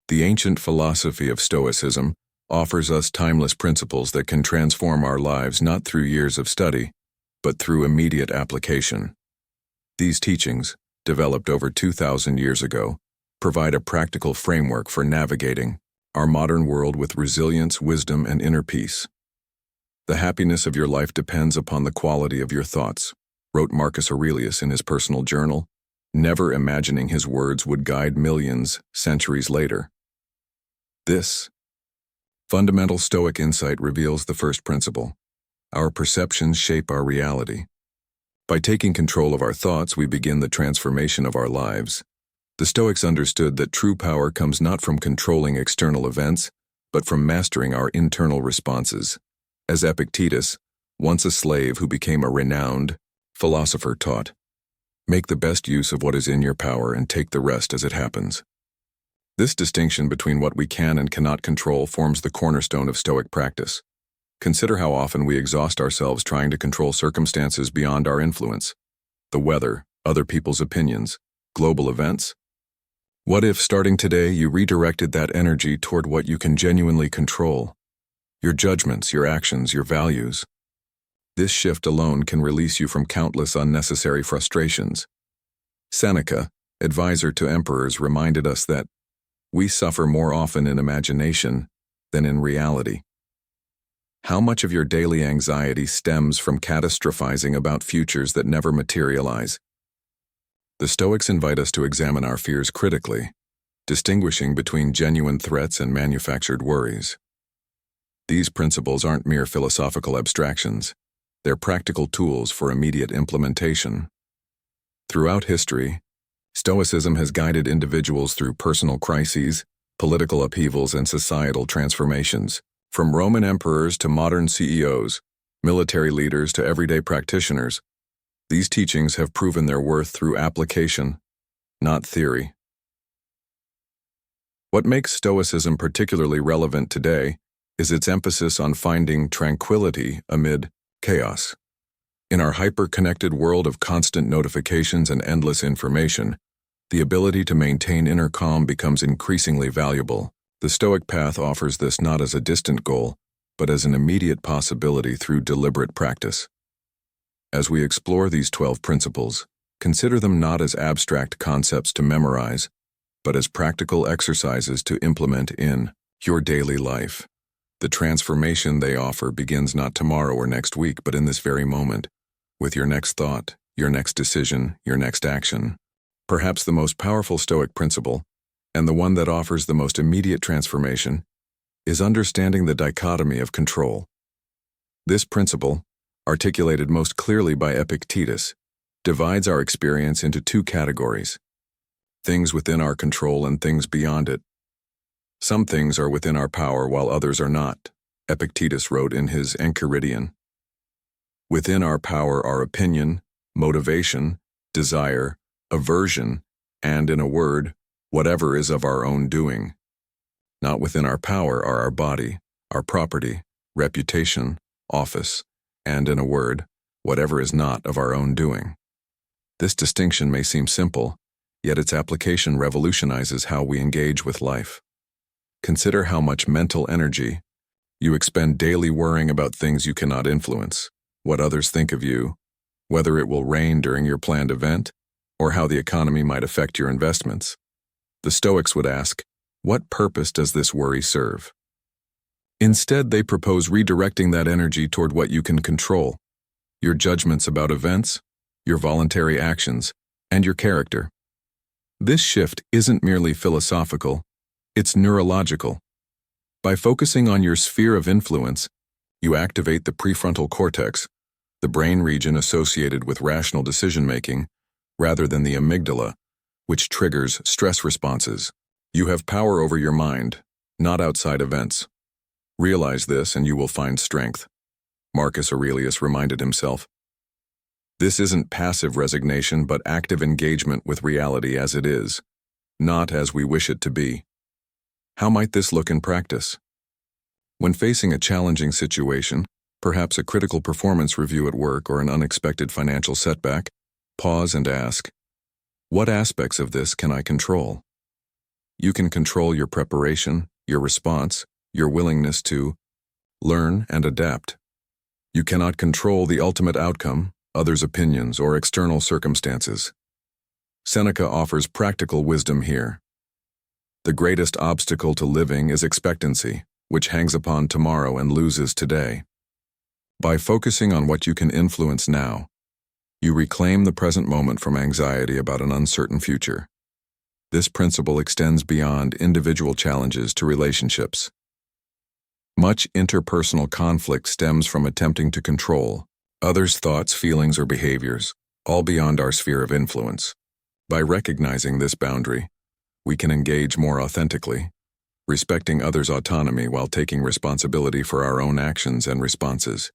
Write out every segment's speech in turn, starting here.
The ancient philosophy of Stoicism offers us timeless principles that can transform our lives not through years of study, but through immediate application. These teachings, developed over 2,000 years ago, provide a practical framework for navigating our modern world with resilience, wisdom, and inner peace. The happiness of your life depends upon the quality of your thoughts, wrote Marcus Aurelius in his personal journal, never imagining his words would guide millions centuries later. This fundamental Stoic insight reveals the first principle: our perceptions shape our reality. By taking control of our thoughts, we begin the transformation of our lives. The Stoics understood that true power comes not from controlling external events, but from mastering our internal responses. As Epictetus, once a slave who became a renowned philosopher, taught, "Make the best use of what is in your power and take the rest as it happens." This distinction between what we can and cannot control forms the cornerstone of Stoic practice. Consider how often we exhaust ourselves trying to control circumstances beyond our influence: the weather, other people's opinions, global events. What if, starting today, you redirected that energy toward what you can genuinely control? Your judgments, your actions, your values. This shift alone can release you from countless unnecessary frustrations. Seneca, advisor to emperors, reminded us that we suffer more often in imagination than in reality. How much of your daily anxiety stems from catastrophizing about futures that never materialize? The Stoics invite us to examine our fears critically, distinguishing between genuine threats and manufactured worries. These principles aren't mere philosophical abstractions. They're practical tools for immediate implementation. Throughout history, Stoicism has guided individuals through personal crises, political upheavals, and societal transformations. From Roman emperors to modern CEOs, military leaders to everyday practitioners, these teachings have proven their worth through application, not theory. What makes Stoicism particularly relevant today is its emphasis on finding tranquility amid chaos. In our hyper-connected world of constant notifications and endless information, the ability to maintain inner calm becomes increasingly valuable. The Stoic path offers this not as a distant goal, but as an immediate possibility through deliberate practice. As we explore these 12 principles, consider them not as abstract concepts to memorize, but as practical exercises to implement in your daily life. The transformation they offer begins not tomorrow or next week, but in this very moment, with your next thought, your next decision, your next action. Perhaps the most powerful Stoic principle, and the one that offers the most immediate transformation, is understanding the dichotomy of control. This principle, articulated most clearly by Epictetus, divides our experience into two categories: things within our control and things beyond it. Some things are within our power while others are not, Epictetus wrote in his Enchiridion. Within our power are opinion, motivation, desire, aversion, and, in a word, whatever is of our own doing. Not within our power are our body, our property, reputation, office, and, in a word, whatever is not of our own doing. This distinction may seem simple, yet its application revolutionizes how we engage with life. Consider how much mental energy you expend daily worrying about things you cannot influence, what others think of you, whether it will rain during your planned event, or how the economy might affect your investments. The Stoics would ask, what purpose does this worry serve? Instead, they propose redirecting that energy toward what you can control: your judgments about events, your voluntary actions, and your character. This shift isn't merely philosophical, it's neurological. By focusing on your sphere of influence, you activate the prefrontal cortex, the brain region associated with rational decision-making, rather than the amygdala, which triggers stress responses. You have power over your mind, not outside events. Realize this and you will find strength, Marcus Aurelius reminded himself. This isn't passive resignation, but active engagement with reality as it is, not as we wish it to be. How might this look in practice? When facing a challenging situation, perhaps a critical performance review at work or an unexpected financial setback, pause and ask, what aspects of this can I control? You can control your preparation, your response, your willingness to learn and adapt. You cannot control the ultimate outcome, others' opinions, or external circumstances. Seneca offers practical wisdom here. The greatest obstacle to living is expectancy, which hangs upon tomorrow and loses today. By focusing on what you can influence now, you reclaim the present moment from anxiety about an uncertain future. This principle extends beyond individual challenges to relationships. Much interpersonal conflict stems from attempting to control others' thoughts, feelings, or behaviors, all beyond our sphere of influence. By recognizing this boundary, we can engage more authentically, respecting others' autonomy while taking responsibility for our own actions and responses.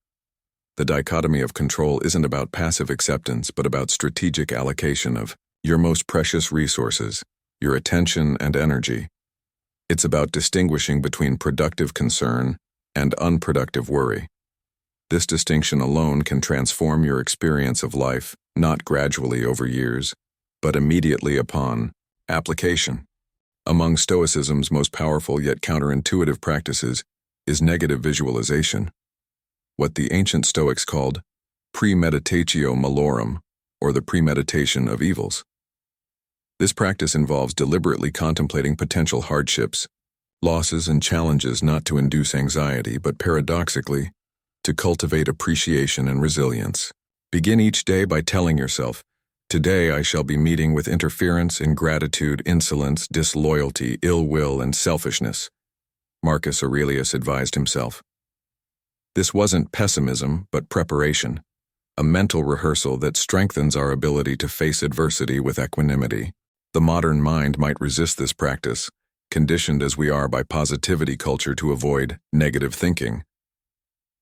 The dichotomy of control isn't about passive acceptance, but about strategic allocation of your most precious resources, your attention and energy. It's about distinguishing between productive concern and unproductive worry. This distinction alone can transform your experience of life, not gradually over years, but immediately upon application. Among Stoicism's most powerful yet counterintuitive practices is negative visualization, what the ancient Stoics called premeditatio malorum, or the premeditation of evils. This practice involves deliberately contemplating potential hardships, losses, and challenges not to induce anxiety, but paradoxically, to cultivate appreciation and resilience. Begin each day by telling yourself, "Today I shall be meeting with interference, ingratitude, insolence, disloyalty, ill will, and selfishness," Marcus Aurelius advised himself. This wasn't pessimism, but preparation, a mental rehearsal that strengthens our ability to face adversity with equanimity. The modern mind might resist this practice, conditioned as we are by positivity culture to avoid negative thinking.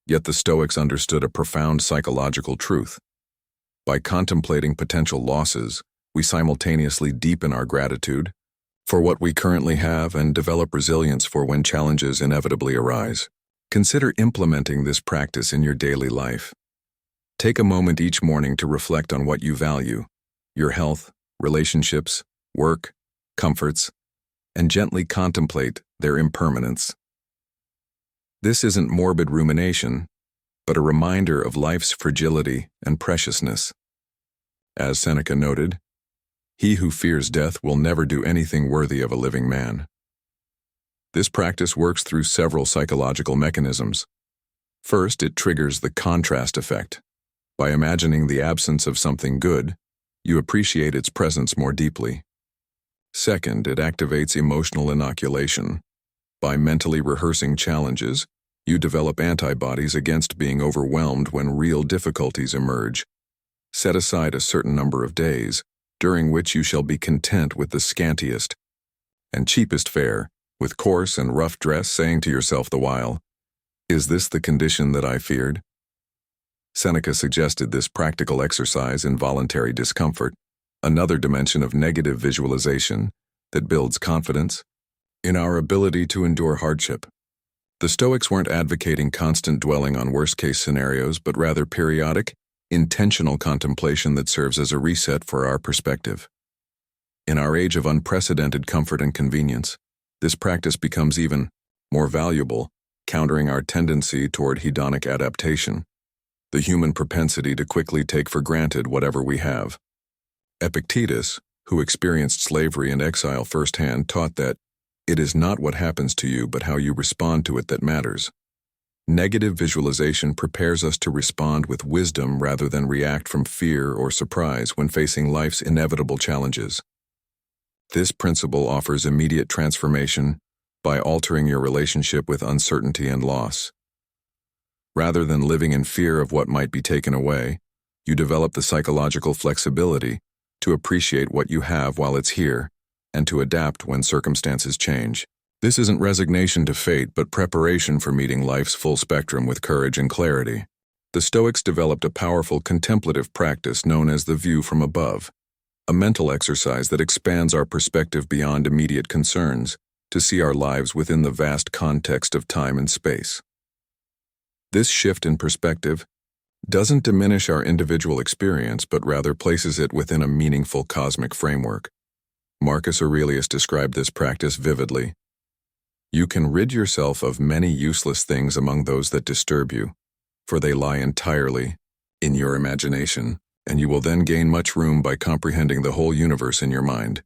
Yet the Stoics understood a profound psychological truth. By contemplating potential losses, we simultaneously deepen our gratitude for what we currently have and develop resilience for when challenges inevitably arise. Consider implementing this practice in your daily life. Take a moment each morning to reflect on what you value, your health, relationships, work, comforts, and gently contemplate their impermanence. This isn't morbid rumination, but a reminder of life's fragility and preciousness. As Seneca noted, "He who fears death will never do anything worthy of a living man." This practice works through several psychological mechanisms. First, it triggers the contrast effect. By imagining the absence of something good, you appreciate its presence more deeply. Second, it activates emotional inoculation. By mentally rehearsing challenges, you develop antibodies against being overwhelmed when real difficulties emerge. Set aside a certain number of days, during which you shall be content with the scantiest and cheapest fare, with coarse and rough dress, saying to yourself the while, "Is this the condition that I feared?" Seneca suggested this practical exercise in voluntary discomfort, another dimension of negative visualization that builds confidence in our ability to endure hardship. The Stoics weren't advocating constant dwelling on worst-case scenarios, but rather periodic, intentional contemplation that serves as a reset for our perspective. In our age of unprecedented comfort and convenience, this practice becomes even more valuable, countering our tendency toward hedonic adaptation, the human propensity to quickly take for granted whatever we have. Epictetus, who experienced slavery and exile firsthand, taught that it is not what happens to you, but how you respond to it that matters. Negative visualization prepares us to respond with wisdom rather than react from fear or surprise when facing life's inevitable challenges. This principle offers immediate transformation by altering your relationship with uncertainty and loss. Rather than living in fear of what might be taken away, you develop the psychological flexibility to appreciate what you have while it's here, and to adapt when circumstances change. This isn't resignation to fate, but preparation for meeting life's full spectrum with courage and clarity. The Stoics developed a powerful contemplative practice known as the view from above, a mental exercise that expands our perspective beyond immediate concerns to see our lives within the vast context of time and space. This shift in perspective doesn't diminish our individual experience, but rather places it within a meaningful cosmic framework. Marcus Aurelius described this practice vividly. You can rid yourself of many useless things among those that disturb you, for they lie entirely in your imagination, and you will then gain much room by comprehending the whole universe in your mind,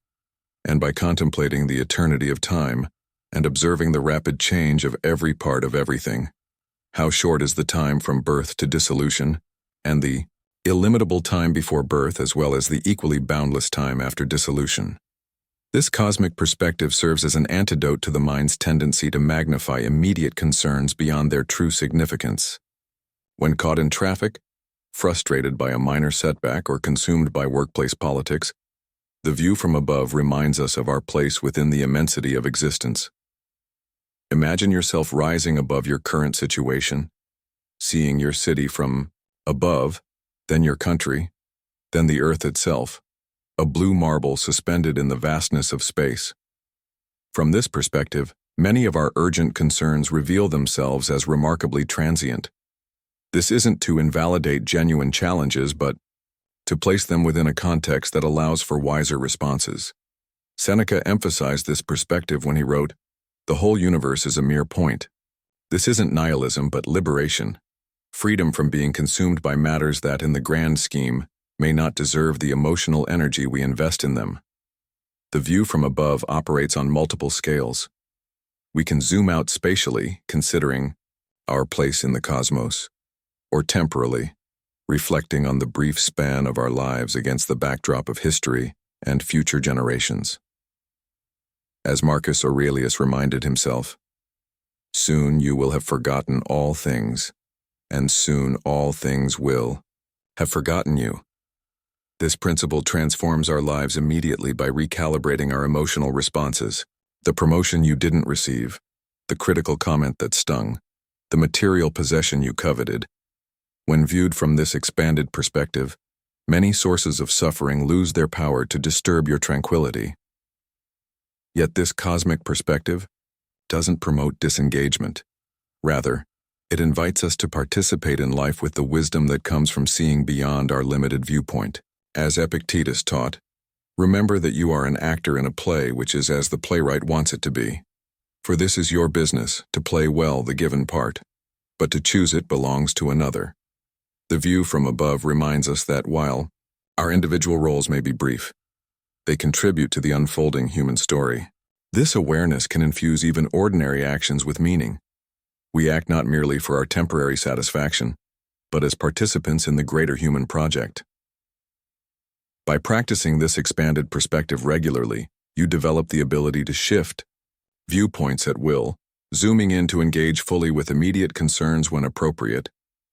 and by contemplating the eternity of time, and observing the rapid change of every part of everything. How short is the time from birth to dissolution, and the illimitable time before birth as well as the equally boundless time after dissolution. This cosmic perspective serves as an antidote to the mind's tendency to magnify immediate concerns beyond their true significance. When caught in traffic, frustrated by a minor setback or consumed by workplace politics, the view from above reminds us of our place within the immensity of existence. Imagine yourself rising above your current situation, seeing your city from above, then your country, then the earth itself, a blue marble suspended in the vastness of space. From this perspective, many of our urgent concerns reveal themselves as remarkably transient. This isn't to invalidate genuine challenges, but to place them within a context that allows for wiser responses. Seneca emphasized this perspective when he wrote, "The whole universe is a mere point." This isn't nihilism, but liberation, freedom from being consumed by matters that, in the grand scheme, may not deserve the emotional energy we invest in them. The view from above operates on multiple scales. We can zoom out spatially, considering our place in the cosmos, or temporally, reflecting on the brief span of our lives against the backdrop of history and future generations. As Marcus Aurelius reminded himself, "Soon you will have forgotten all things, and soon all things will have forgotten you." This principle transforms our lives immediately by recalibrating our emotional responses. The promotion you didn't receive, the critical comment that stung, the material possession you coveted. When viewed from this expanded perspective, many sources of suffering lose their power to disturb your tranquility. Yet this cosmic perspective doesn't promote disengagement. Rather, it invites us to participate in life with the wisdom that comes from seeing beyond our limited viewpoint. As Epictetus taught, remember that you are an actor in a play which is as the playwright wants it to be. For this is your business, to play well the given part, but to choose it belongs to another. The view from above reminds us that while our individual roles may be brief, they contribute to the unfolding human story. This awareness can infuse even ordinary actions with meaning. We act not merely for our temporary satisfaction, but as participants in the greater human project. By practicing this expanded perspective regularly, you develop the ability to shift viewpoints at will, zooming in to engage fully with immediate concerns when appropriate,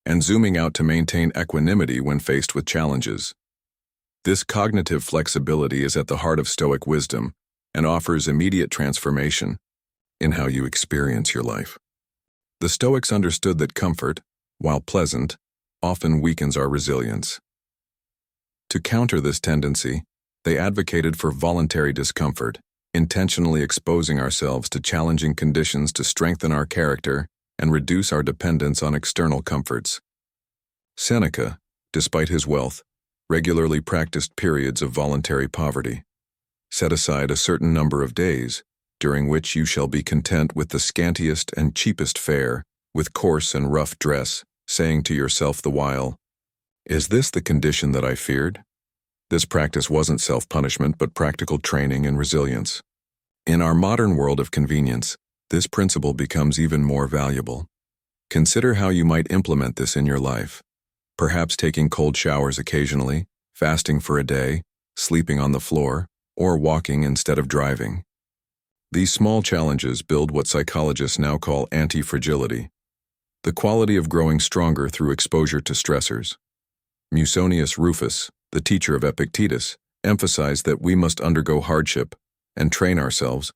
and zooming out to maintain equanimity when faced with challenges. This cognitive flexibility is at the heart of Stoic wisdom and offers immediate transformation in how you experience your life. The Stoics understood that comfort, while pleasant, often weakens our resilience. To counter this tendency, they advocated for voluntary discomfort, intentionally exposing ourselves to challenging conditions to strengthen our character and reduce our dependence on external comforts. Seneca, despite his wealth, regularly practiced periods of voluntary poverty. Set aside a certain number of days, during which you shall be content with the scantiest and cheapest fare, with coarse and rough dress, saying to yourself the while, "Is this the condition that I feared?" This practice wasn't self-punishment, but practical training and resilience. In our modern world of convenience, this principle becomes even more valuable. Consider how you might implement this in your life. Perhaps taking cold showers occasionally, fasting for a day, sleeping on the floor, or walking instead of driving. These small challenges build what psychologists now call anti-fragility, the quality of growing stronger through exposure to stressors. Musonius Rufus, the teacher of Epictetus, emphasized that we must undergo hardship and train ourselves,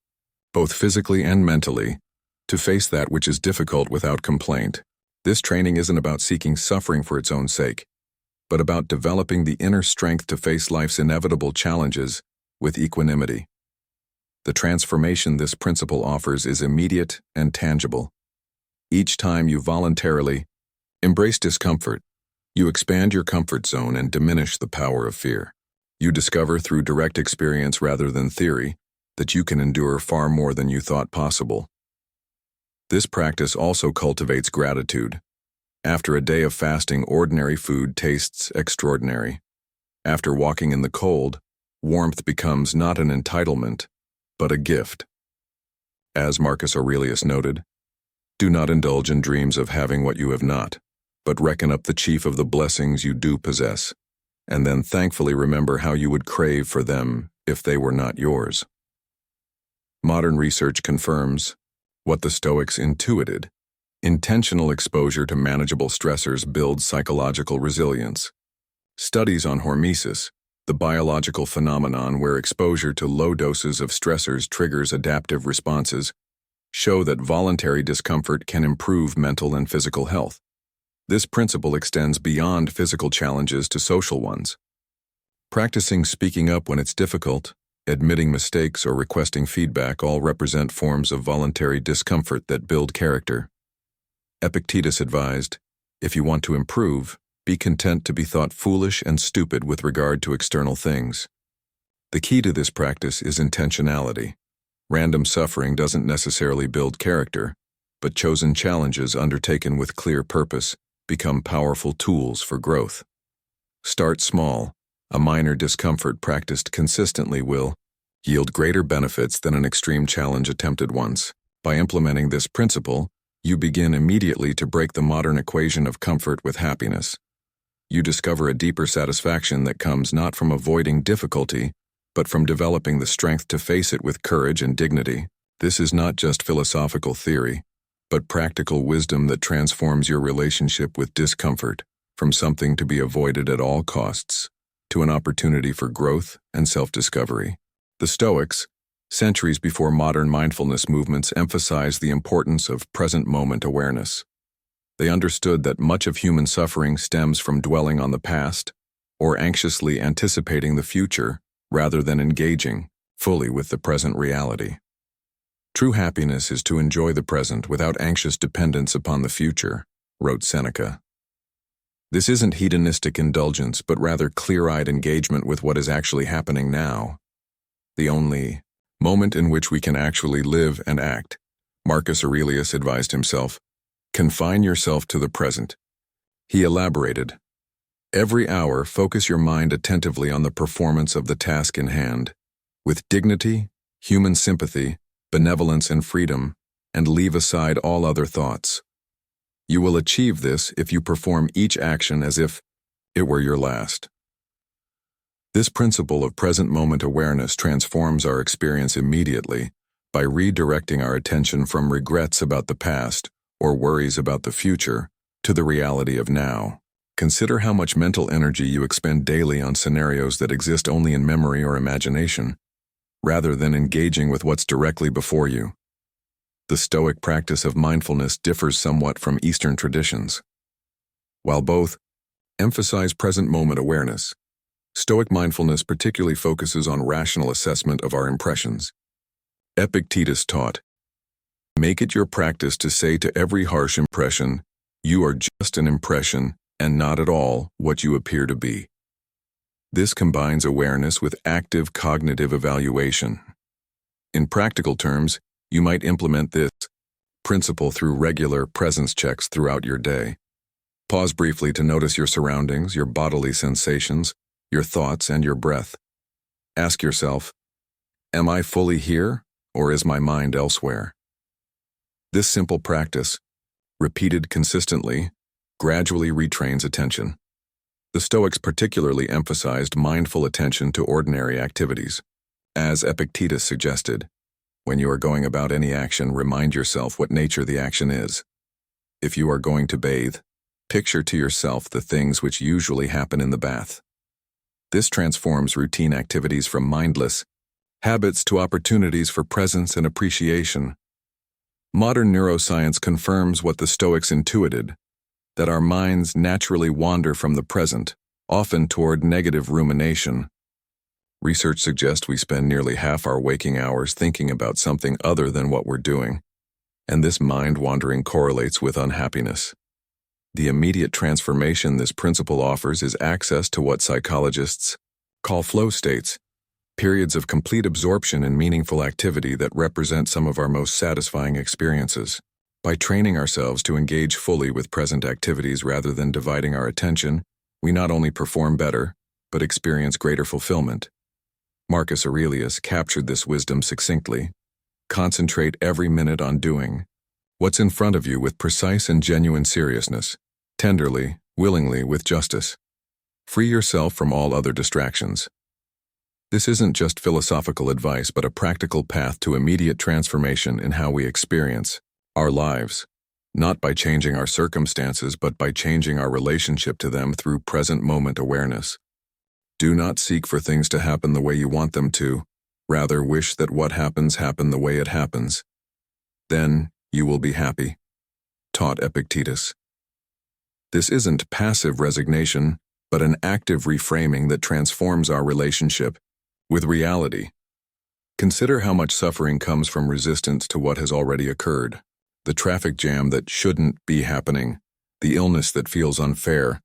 both physically and mentally, to face that which is difficult without complaint. This training isn't about seeking suffering for its own sake, but about developing the inner strength to face life's inevitable challenges with equanimity. The transformation this principle offers is immediate and tangible. Each time you voluntarily embrace discomfort, you expand your comfort zone and diminish the power of fear. You discover through direct experience rather than theory that you can endure far more than you thought possible. This practice also cultivates gratitude. After a day of fasting, ordinary food tastes extraordinary. After walking in the cold, warmth becomes not an entitlement, but a gift. As Marcus Aurelius noted, do not indulge in dreams of having what you have not, but reckon up the chief of the blessings you do possess, and then thankfully remember how you would crave for them if they were not yours. Modern research confirms what the Stoics intuited. Intentional exposure to manageable stressors builds psychological resilience. Studies on hormesis, the biological phenomenon where exposure to low doses of stressors triggers adaptive responses, show that voluntary discomfort can improve mental and physical health. This principle extends beyond physical challenges to social ones. Practicing speaking up when it's difficult, admitting mistakes, or requesting feedback all represent forms of voluntary discomfort that build character. Epictetus advised, if you want to improve, be content to be thought foolish and stupid with regard to external things. The key to this practice is intentionality. Random suffering doesn't necessarily build character, but chosen challenges undertaken with clear purpose become powerful tools for growth. Start small. A minor discomfort practiced consistently will yield greater benefits than an extreme challenge attempted once. By implementing this principle, you begin immediately to break the modern equation of comfort with happiness. You discover a deeper satisfaction that comes not from avoiding difficulty, but from developing the strength to face it with courage and dignity. This is not just philosophical theory, but practical wisdom that transforms your relationship with discomfort from something to be avoided at all costs to an opportunity for growth and self-discovery. The Stoics, centuries before modern mindfulness movements, emphasized the importance of present moment awareness. They understood that much of human suffering stems from dwelling on the past or anxiously anticipating the future rather than engaging fully with the present reality. True happiness is to enjoy the present without anxious dependence upon the future, wrote Seneca. This isn't hedonistic indulgence, but rather clear-eyed engagement with what is actually happening now. The only moment in which we can actually live and act. Marcus Aurelius advised himself, confine yourself to the present. He elaborated, every hour focus your mind attentively on the performance of the task in hand, with dignity, human sympathy, benevolence, and freedom, and leave aside all other thoughts. You will achieve this if you perform each action as if it were your last. This principle of present moment awareness transforms our experience immediately by redirecting our attention from regrets about the past or worries about the future to the reality of now. Consider how much mental energy you expend daily on scenarios that exist only in memory or imagination, rather than engaging with what's directly before you. The Stoic practice of mindfulness differs somewhat from Eastern traditions. While both emphasize present moment awareness, Stoic mindfulness particularly focuses on rational assessment of our impressions. Epictetus taught, make it your practice to say to every harsh impression, you are just an impression and not at all what you appear to be. This combines awareness with active cognitive evaluation. In practical terms, you might implement this principle through regular presence checks throughout your day. Pause briefly to notice your surroundings, your bodily sensations, your thoughts, and your breath. Ask yourself, am I fully here, or is my mind elsewhere? This simple practice, repeated consistently, gradually retrains attention. The Stoics particularly emphasized mindful attention to ordinary activities. As Epictetus suggested, when you are going about any action, remind yourself what nature the action is. If you are going to bathe, picture to yourself the things which usually happen in the bath. This transforms routine activities from mindless habits to opportunities for presence and appreciation. Modern neuroscience confirms what the Stoics intuited, that our minds naturally wander from the present, often toward negative rumination. Research suggests we spend nearly half our waking hours thinking about something other than what we're doing, and this mind wandering correlates with unhappiness. The immediate transformation this principle offers is access to what psychologists call flow states, periods of complete absorption in meaningful activity that represent some of our most satisfying experiences. By training ourselves to engage fully with present activities rather than dividing our attention, we not only perform better, but experience greater fulfillment. Marcus Aurelius captured this wisdom succinctly. Concentrate every minute on doing what's in front of you with precise and genuine seriousness, tenderly, willingly, with justice. Free yourself from all other distractions. This isn't just philosophical advice, but a practical path to immediate transformation in how we experience our lives, not by changing our circumstances, but by changing our relationship to them through present moment awareness. Do not seek for things to happen the way you want them to. Rather, wish that what happens happen the way it happens. Then you will be happy, taught Epictetus. This isn't passive resignation, but an active reframing that transforms our relationship with reality. Consider how much suffering comes from resistance to what has already occurred. The traffic jam that shouldn't be happening, the illness that feels unfair,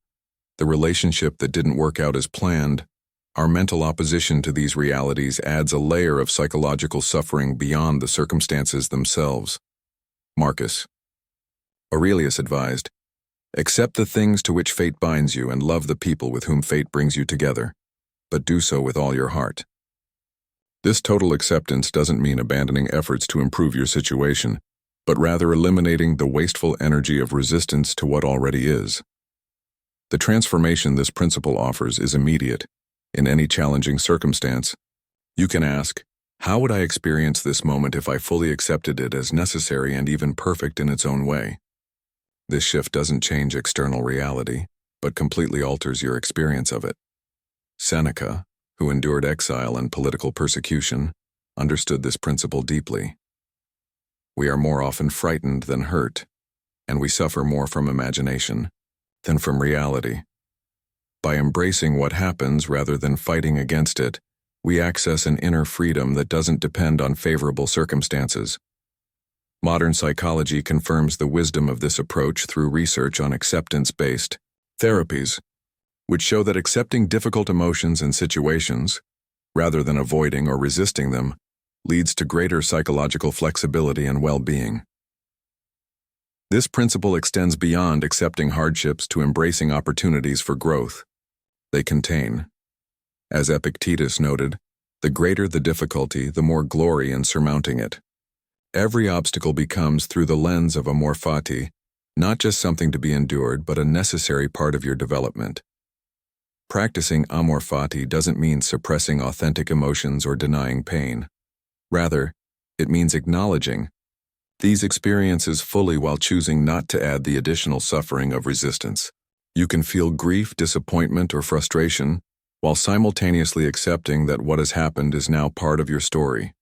the relationship that didn't work out as planned. Our mental opposition to these realities adds a layer of psychological suffering beyond the circumstances themselves. Marcus Aurelius advised, "Accept the things to which fate binds you and love the people with whom fate brings you together, but do so with all your heart." This total acceptance doesn't mean abandoning efforts to improve your situation, but rather eliminating the wasteful energy of resistance to what already is. The transformation this principle offers is immediate. In any challenging circumstance, you can ask, how would I experience this moment if I fully accepted it as necessary and even perfect in its own way? This shift doesn't change external reality, but completely alters your experience of it. Seneca, who endured exile and political persecution, understood this principle deeply. We are more often frightened than hurt, and we suffer more from imagination than from reality. By embracing what happens rather than fighting against it, we access an inner freedom that doesn't depend on favorable circumstances. Modern psychology confirms the wisdom of this approach through research on acceptance-based therapies, which show that accepting difficult emotions and situations, rather than avoiding or resisting them, leads to greater psychological flexibility and well-being. This principle extends beyond accepting hardships to embracing opportunities for growth they contain. As Epictetus noted, the greater the difficulty, the more glory in surmounting it. Every obstacle becomes, through the lens of amor fati, not just something to be endured, but a necessary part of your development. Practicing amor fati doesn't mean suppressing authentic emotions or denying pain. Rather, it means acknowledging these experiences fully while choosing not to add the additional suffering of resistance. You can feel grief, disappointment, or frustration, while simultaneously accepting that what has happened is now part of your story.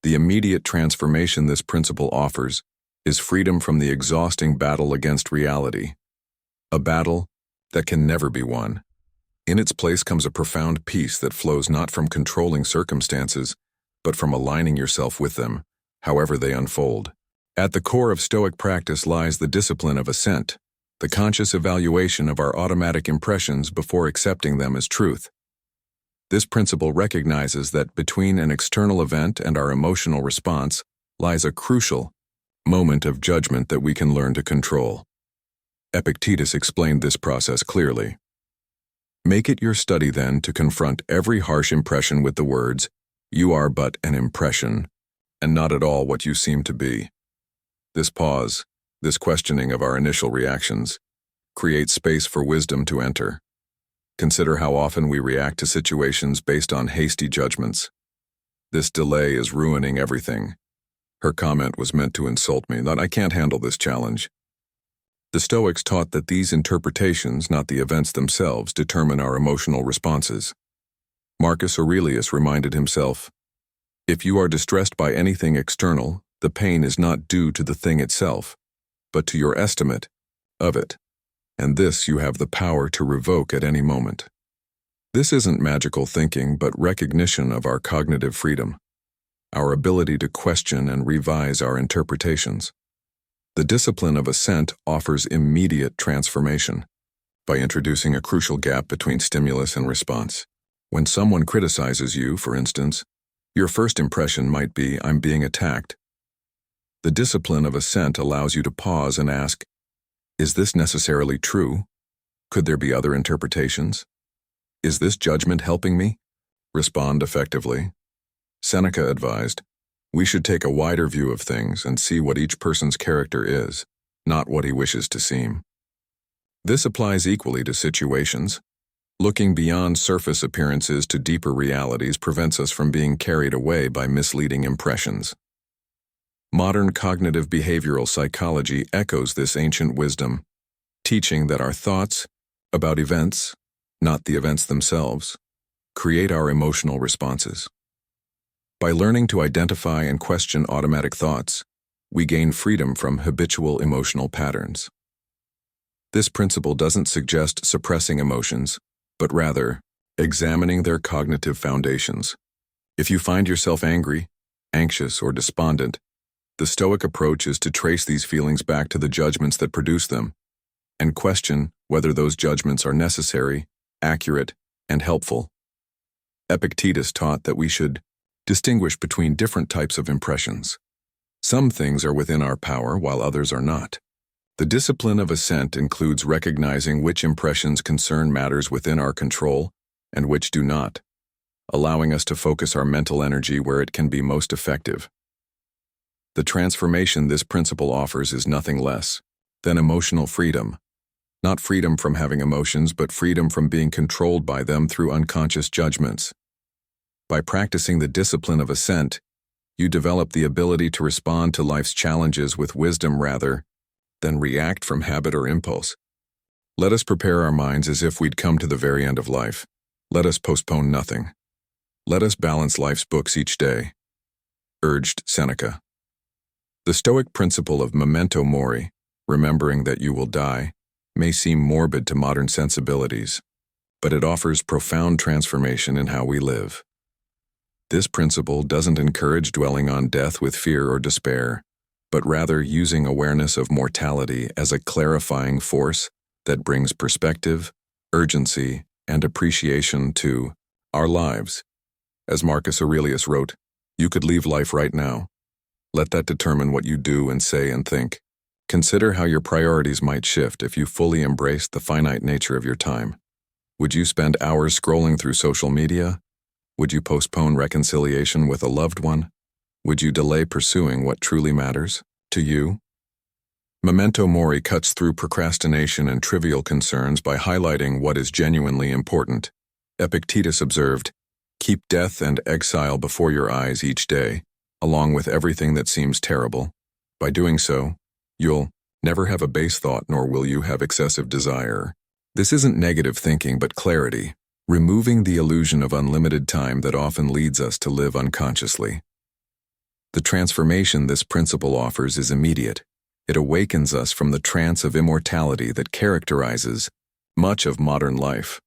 The immediate transformation this principle offers is freedom from the exhausting battle against reality, a battle that can never be won. In its place comes a profound peace that flows not from controlling circumstances, but from aligning yourself with them, however they unfold. At the core of Stoic practice lies the discipline of assent, the conscious evaluation of our automatic impressions before accepting them as truth. This principle recognizes that between an external event and our emotional response lies a crucial moment of judgment that we can learn to control. Epictetus explained this process clearly. Make it your study then to confront every harsh impression with the words, "You are but an impression, and not at all what you seem to be." This pause, this questioning of our initial reactions, creates space for wisdom to enter. Consider how often we react to situations based on hasty judgments. "This delay is ruining everything. Her comment was meant to insult me, that I can't handle this challenge." The Stoics taught that these interpretations, not the events themselves, determine our emotional responses. Marcus Aurelius reminded himself, "If you are distressed by anything external, the pain is not due to the thing itself, but to your estimate of it, and this you have the power to revoke at any moment." This isn't magical thinking, but recognition of our cognitive freedom, our ability to question and revise our interpretations. The discipline of assent offers immediate transformation by introducing a crucial gap between stimulus and response. When someone criticizes you, for instance, your first impression might be, "I'm being attacked." The discipline of assent allows you to pause and ask, "Is this necessarily true? Could there be other interpretations? Is this judgment helping me?" Respond effectively. Seneca advised, "We should take a wider view of things and see what each person's character is, not what he wishes to seem." This applies equally to situations. Looking beyond surface appearances to deeper realities prevents us from being carried away by misleading impressions. Modern cognitive behavioral psychology echoes this ancient wisdom, teaching that our thoughts about events, not the events themselves, create our emotional responses. By learning to identify and question automatic thoughts, we gain freedom from habitual emotional patterns. This principle doesn't suggest suppressing emotions, but rather examining their cognitive foundations. If you find yourself angry, anxious, or despondent, the Stoic approach is to trace these feelings back to the judgments that produce them and question whether those judgments are necessary, accurate, and helpful. Epictetus taught that we should distinguish between different types of impressions. Some things are within our power while others are not. The discipline of assent includes recognizing which impressions concern matters within our control and which do not, allowing us to focus our mental energy where it can be most effective. The transformation this principle offers is nothing less than emotional freedom. Not freedom from having emotions, but freedom from being controlled by them through unconscious judgments. By practicing the discipline of assent, you develop the ability to respond to life's challenges with wisdom rather than react from habit or impulse. Let us prepare our minds as if we'd come to the very end of life. Let us postpone nothing. Let us balance life's books each day, urged Seneca. The Stoic principle of memento mori, remembering that you will die, may seem morbid to modern sensibilities, but it offers profound transformation in how we live. This principle doesn't encourage dwelling on death with fear or despair, but rather using awareness of mortality as a clarifying force that brings perspective, urgency, and appreciation to our lives. As Marcus Aurelius wrote, "You could leave life right now. Let that determine what you do and say and think. Consider how your priorities might shift if you fully embraced the finite nature of your time. Would you spend hours scrolling through social media? Would you postpone reconciliation with a loved one? Would you delay pursuing what truly matters to you?" Memento mori cuts through procrastination and trivial concerns by highlighting what is genuinely important. Epictetus observed, "Keep death and exile before your eyes each day, along with everything that seems terrible. By doing so, you'll never have a base thought, nor will you have excessive desire." This isn't negative thinking, but clarity, removing the illusion of unlimited time that often leads us to live unconsciously. The transformation this principle offers is immediate. It awakens us from the trance of immortality that characterizes much of modern life.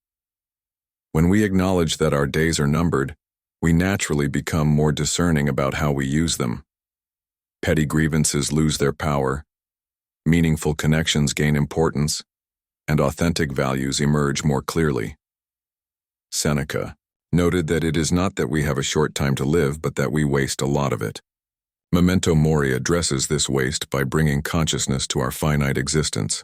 When we acknowledge that our days are numbered, we naturally become more discerning about how we use them. Petty grievances lose their power, meaningful connections gain importance, and authentic values emerge more clearly. Seneca noted that it is not that we have a short time to live, but that we waste a lot of it. Memento mori addresses this waste by bringing consciousness to our finite existence.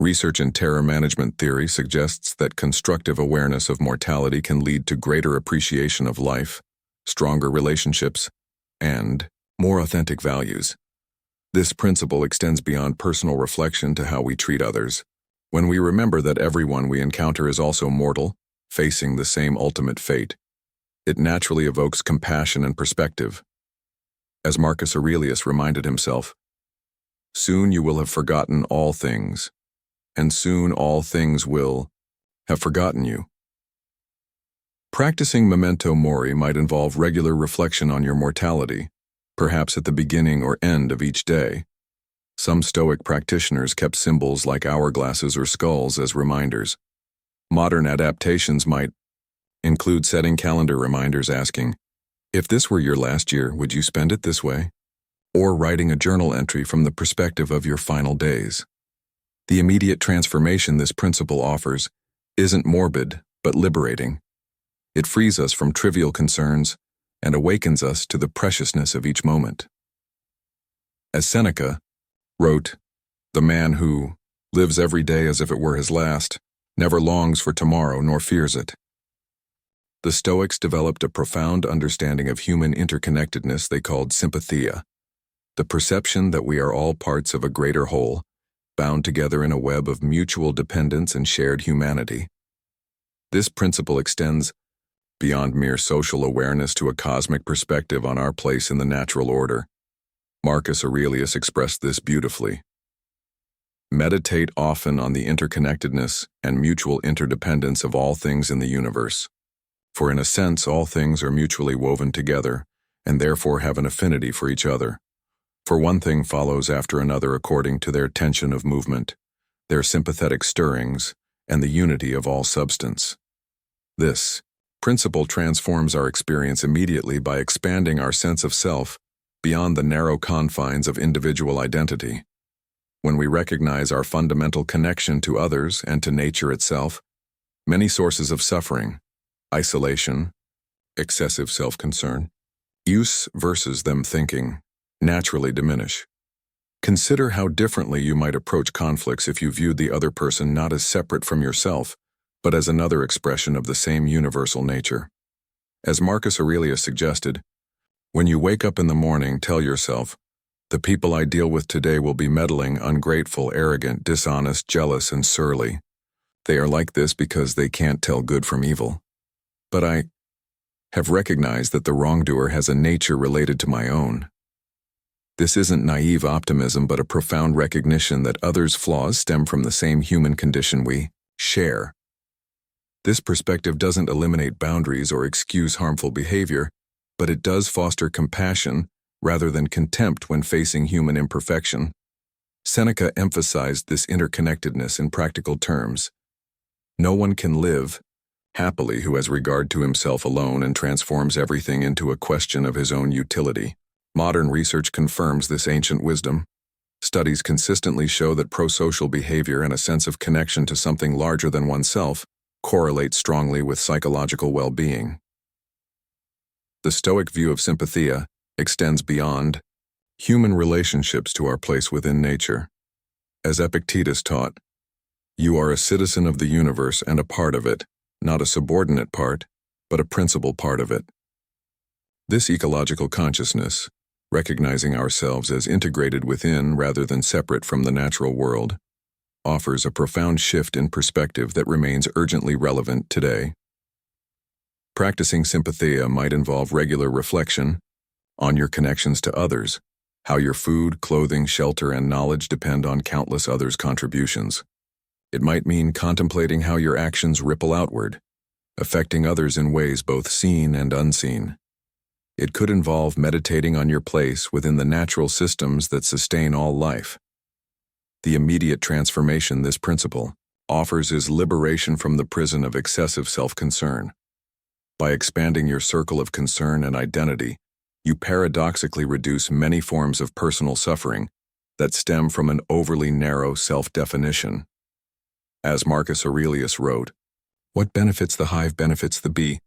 Research in terror management theory suggests that constructive awareness of mortality can lead to greater appreciation of life, stronger relationships, and more authentic values. This principle extends beyond personal reflection to how we treat others. When we remember that everyone we encounter is also mortal, facing the same ultimate fate, it naturally evokes compassion and perspective. As Marcus Aurelius reminded himself, "Soon you will have forgotten all things, and soon all things will have forgotten you." Practicing memento mori might involve regular reflection on your mortality, perhaps at the beginning or end of each day. Some Stoic practitioners kept symbols like hourglasses or skulls as reminders. Modern adaptations might include setting calendar reminders asking, "If this were your last year, would you spend it this way?" Or writing a journal entry from the perspective of your final days. The immediate transformation this principle offers isn't morbid, but liberating. It frees us from trivial concerns and awakens us to the preciousness of each moment. As Seneca wrote, "The man who lives every day as if it were his last never longs for tomorrow nor fears it." The Stoics developed a profound understanding of human interconnectedness they called sympatheia, the perception that we are all parts of a greater whole, bound together in a web of mutual dependence and shared humanity. This principle extends beyond mere social awareness to a cosmic perspective on our place in the natural order. Marcus Aurelius expressed this beautifully. Meditate often on the interconnectedness and mutual interdependence of all things in the universe. For in a sense, all things are mutually woven together, and therefore have an affinity for each other. For one thing follows after another according to their tension of movement, their sympathetic stirrings, and the unity of all substance. This principle transforms our experience immediately by expanding our sense of self beyond the narrow confines of individual identity. When we recognize our fundamental connection to others and to nature itself, many sources of suffering, isolation, excessive self-concern, use versus them thinking, naturally diminish. Consider how differently you might approach conflicts if you viewed the other person not as separate from yourself, but as another expression of the same universal nature. As Marcus Aurelius suggested, when you wake up in the morning, tell yourself, "The people I deal with today will be meddling, ungrateful, arrogant, dishonest, jealous, and surly. They are like this because they can't tell good from evil. But I have recognized that the wrongdoer has a nature related to my own." This isn't naive optimism, but a profound recognition that others' flaws stem from the same human condition we share. This perspective doesn't eliminate boundaries or excuse harmful behavior, but it does foster compassion rather than contempt when facing human imperfection. Seneca emphasized this interconnectedness in practical terms. No one can live happily who has regard to himself alone and transforms everything into a question of his own utility. Modern research confirms this ancient wisdom. Studies consistently show that prosocial behavior and a sense of connection to something larger than oneself correlate strongly with psychological well-being. The Stoic view of sympatheia extends beyond human relationships to our place within nature. As Epictetus taught, "You are a citizen of the universe and a part of it, not a subordinate part, but a principal part of it." This ecological consciousness, recognizing ourselves as integrated within rather than separate from the natural world, offers a profound shift in perspective that remains urgently relevant today. Practicing sympatheia might involve regular reflection on your connections to others, how your food, clothing, shelter, and knowledge depend on countless others' contributions. It might mean contemplating how your actions ripple outward, affecting others in ways both seen and unseen. It could involve meditating on your place within the natural systems that sustain all life. The immediate transformation this principle offers is liberation from the prison of excessive self-concern. By expanding your circle of concern and identity, you paradoxically reduce many forms of personal suffering that stem from an overly narrow self-definition. As Marcus Aurelius wrote, "What benefits the hive benefits the bee."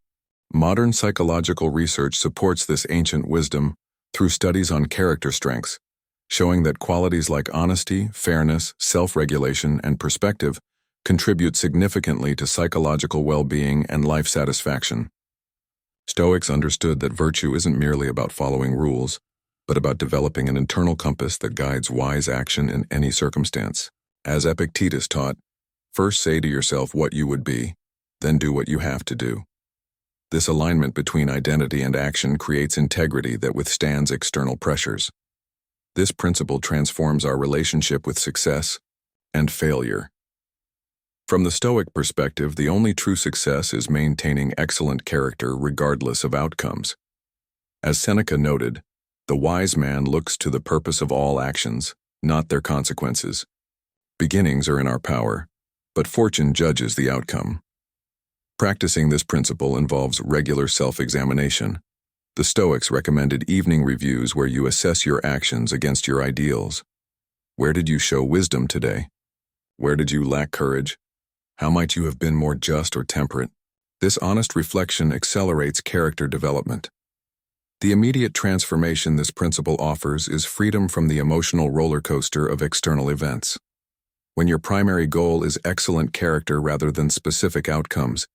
Modern psychological research supports this ancient wisdom through studies on character strengths, showing that qualities like honesty, fairness, self-regulation, and perspective contribute significantly to psychological well-being and life satisfaction. Stoics understood that virtue isn't merely about following rules, but about developing an internal compass that guides wise action in any circumstance. As Epictetus taught, first say to yourself what you would be, then do what you have to do. This alignment between identity and action creates integrity that withstands external pressures. This principle transforms our relationship with success and failure. From the Stoic perspective, the only true success is maintaining excellent character regardless of outcomes. As Seneca noted, the wise man looks to the purpose of all actions, not their consequences. Beginnings are in our power, but fortune judges the outcome. Practicing this principle involves regular self-examination. The Stoics recommended evening reviews where you assess your actions against your ideals. Where did you show wisdom today? Where did you lack courage? How might you have been more just or temperate? This honest reflection accelerates character development. The immediate transformation this principle offers is freedom from the emotional roller coaster of external events. When your primary goal is excellent character rather than specific outcomes,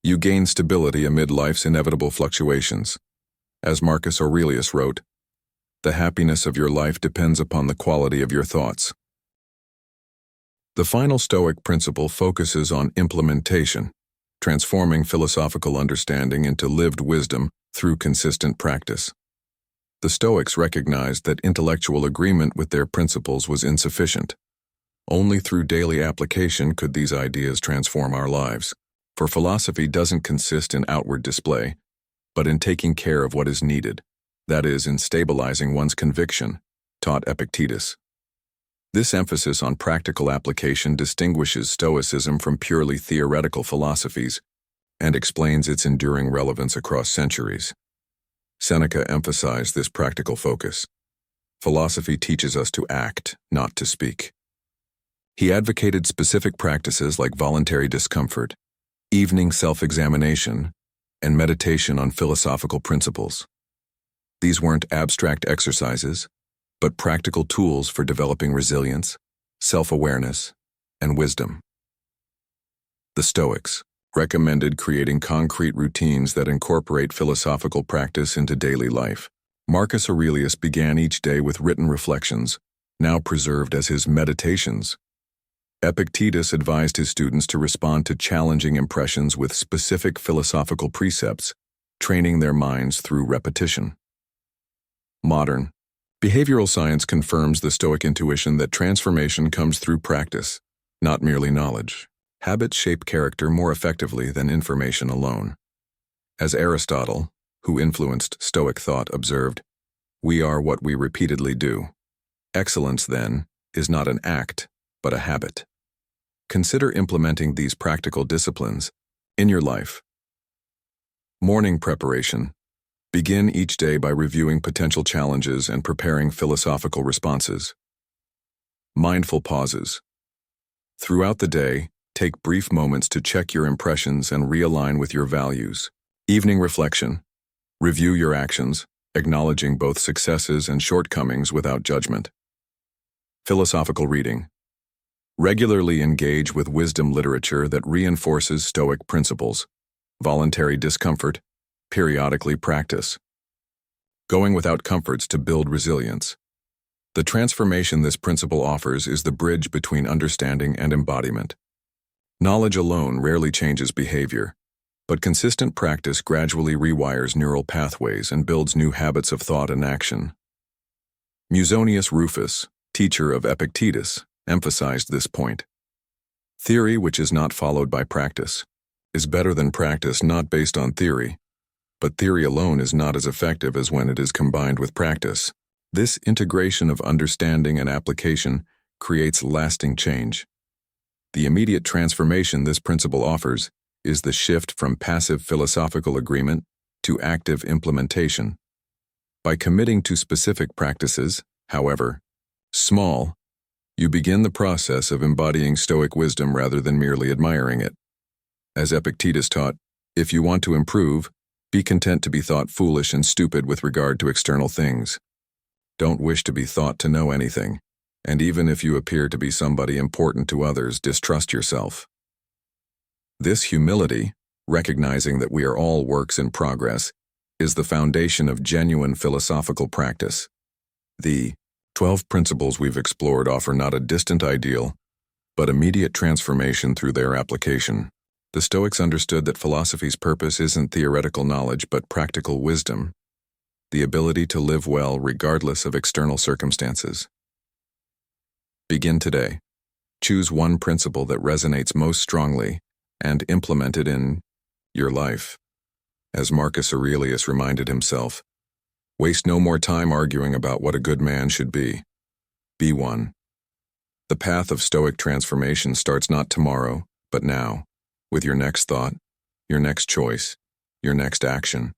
you gain stability amid life's inevitable fluctuations. As Marcus Aurelius wrote, "The happiness of your life depends upon the quality of your thoughts." The final Stoic principle focuses on implementation, transforming philosophical understanding into lived wisdom through consistent practice. The Stoics recognized that intellectual agreement with their principles was insufficient. Only through daily application could these ideas transform our lives. For philosophy doesn't consist in outward display, but in taking care of what is needed, that is, in stabilizing one's conviction, taught Epictetus. This emphasis on practical application distinguishes Stoicism from purely theoretical philosophies and explains its enduring relevance across centuries. Seneca emphasized this practical focus. Philosophy teaches us to act, not to speak. He advocated specific practices like voluntary discomfort, evening self-examination, and meditation on philosophical principles. These weren't abstract exercises, but practical tools for developing resilience, self-awareness, and wisdom. The Stoics recommended creating concrete routines that incorporate philosophical practice into daily life. Marcus Aurelius began each day with written reflections, now preserved as his meditations. Epictetus advised his students to respond to challenging impressions with specific philosophical precepts, training their minds through repetition. Modern behavioral science confirms the Stoic intuition that transformation comes through practice, not merely knowledge. Habits shape character more effectively than information alone. As Aristotle, who influenced Stoic thought, observed, "We are what we repeatedly do." Excellence, then, is not an act, but a habit. Consider implementing these practical disciplines in your life. Morning preparation. Begin each day by reviewing potential challenges and preparing philosophical responses. Mindful pauses. Throughout the day, take brief moments to check your impressions and realign with your values. Evening reflection. Review your actions, acknowledging both successes and shortcomings without judgment. Philosophical reading. Regularly engage with wisdom literature that reinforces Stoic principles. Voluntary discomfort. Periodically practice. Going without comforts to build resilience. The transformation this principle offers is the bridge between understanding and embodiment. Knowledge alone rarely changes behavior, but consistent practice gradually rewires neural pathways and builds new habits of thought and action. Musonius Rufus, teacher of Epictetus, emphasized this point. Theory which is not followed by practice is better than practice not based on theory, but theory alone is not as effective as when it is combined with practice. This integration of understanding and application creates lasting change. The immediate transformation this principle offers is the shift from passive philosophical agreement to active implementation. By committing to specific practices, however small, you begin the process of embodying Stoic wisdom rather than merely admiring it. As Epictetus taught, if you want to improve, be content to be thought foolish and stupid with regard to external things. Don't wish to be thought to know anything, and even if you appear to be somebody important to others, distrust yourself. This humility, recognizing that we are all works in progress, is the foundation of genuine philosophical practice. The 12 principles we've explored offer not a distant ideal, but immediate transformation through their application. The Stoics understood that philosophy's purpose isn't theoretical knowledge but practical wisdom, the ability to live well regardless of external circumstances. Begin today. Choose one principle that resonates most strongly and implement it in your life. As Marcus Aurelius reminded himself, waste no more time arguing about what a good man should be. Be one. The path of Stoic transformation starts not tomorrow, but now, with your next thought, your next choice, your next action.